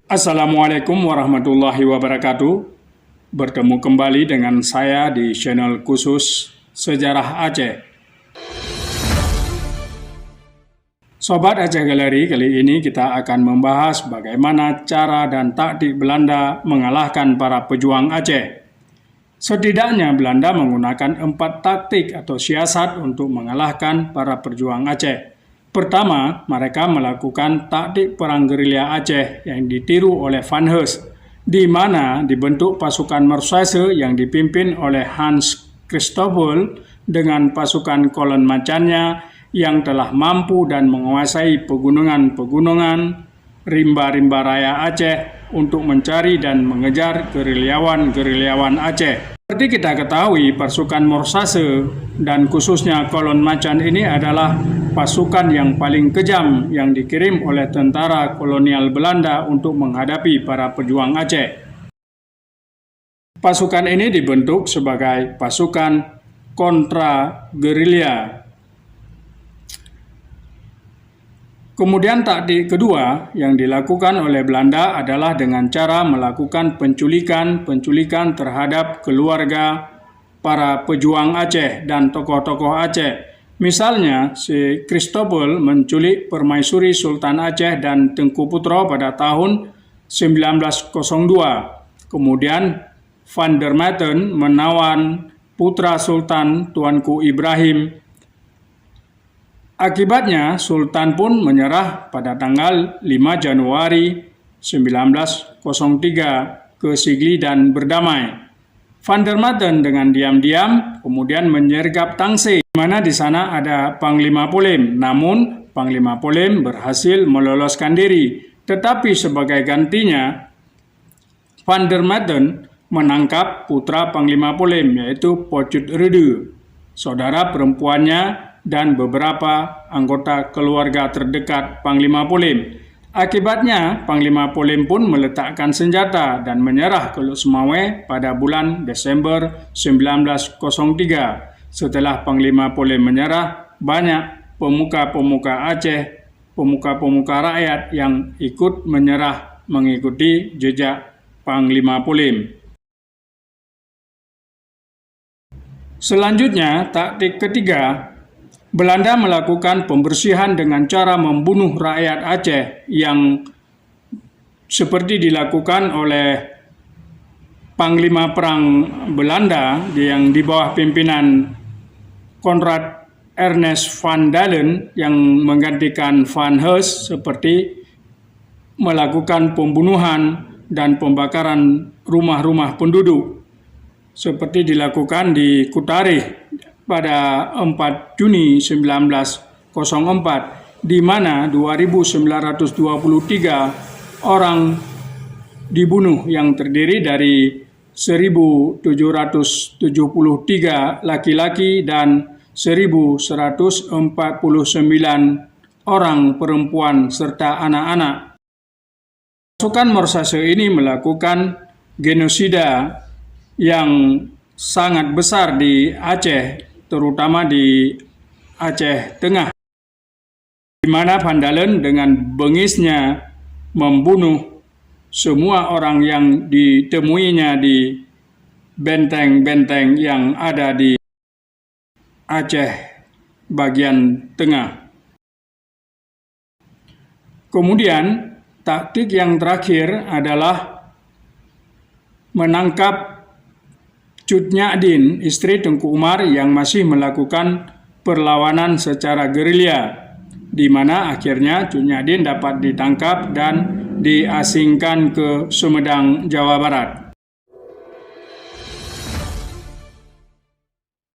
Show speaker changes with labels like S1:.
S1: Assalamualaikum warahmatullahi wabarakatuh. Bertemu kembali dengan saya di channel khusus Sejarah Aceh. Sobat Aceh Galeri, kali ini kita akan membahas bagaimana cara dan taktik Belanda mengalahkan para pejuang Aceh. Setidaknya Belanda menggunakan 4 taktik atau siasat untuk mengalahkan para pejuang Aceh. Pertama, mereka melakukan taktik perang gerilya Aceh yang ditiru oleh Van Hees, di mana dibentuk pasukan Mersase yang dipimpin oleh Hans Christoffel dengan pasukan kolon macannya yang telah mampu dan menguasai pegunungan-pegunungan, rimba-rimba raya Aceh untuk mencari dan mengejar gerilyawan-gerilyawan Aceh. Seperti kita ketahui, pasukan Mersase dan khususnya kolon macan ini adalah pasukan yang paling kejam yang dikirim oleh tentara kolonial Belanda untuk menghadapi para pejuang Aceh. Pasukan ini dibentuk sebagai pasukan kontra-gerilya. Kemudian taktik kedua yang dilakukan oleh Belanda adalah dengan cara melakukan penculikan terhadap keluarga para pejuang Aceh dan tokoh-tokoh Aceh. Misalnya, si Christoffel menculik Permaisuri Sultan Aceh dan Tengku Putra pada tahun 1902. Kemudian, Van der Maten menawan putra Sultan Tuanku Ibrahim. Akibatnya, Sultan pun menyerah pada tanggal 5 Januari 1903 ke Sigli dan berdamai. Van der Maten dengan diam-diam kemudian menyergap Tangsel, di mana di sana ada Panglima Polem. Namun, Panglima Polem berhasil meloloskan diri. Tetapi sebagai gantinya, Van der Maten menangkap putra Panglima Polem, yaitu Pocut Rede, saudara perempuannya, dan beberapa anggota keluarga terdekat Panglima Polem. Akibatnya, Panglima Polem pun meletakkan senjata dan menyerah ke Luk Semawe pada bulan Desember 1903. Setelah Panglima Polem menyerah, banyak pemuka-pemuka Aceh, pemuka-pemuka rakyat yang ikut menyerah mengikuti jejak Panglima Polem. Selanjutnya, taktik ketiga, Belanda melakukan pembersihan dengan cara membunuh rakyat Aceh yang seperti dilakukan oleh Panglima Perang Belanda yang di bawah pimpinan Konrad Ernest van Dalen yang menggantikan Van Hees, seperti melakukan pembunuhan dan pembakaran rumah-rumah penduduk seperti dilakukan di Kutarih pada 4 Juni 1904, di mana 2.923 orang dibunuh yang terdiri dari 1.773 laki-laki dan 1.149 orang perempuan serta anak-anak. Pasukan Mersase ini melakukan genosida yang sangat besar di Aceh, terutama di Aceh Tengah, di mana Van Dalen dengan bengisnya membunuh semua orang yang ditemuinya di benteng-benteng yang ada di Aceh bagian tengah. Kemudian, taktik yang terakhir adalah menangkap Cut Nyadin, istri Tengku Umar yang masih melakukan perlawanan secara gerilya, di mana akhirnya Cut Nyadin dapat ditangkap dan diasingkan ke Sumedang, Jawa Barat.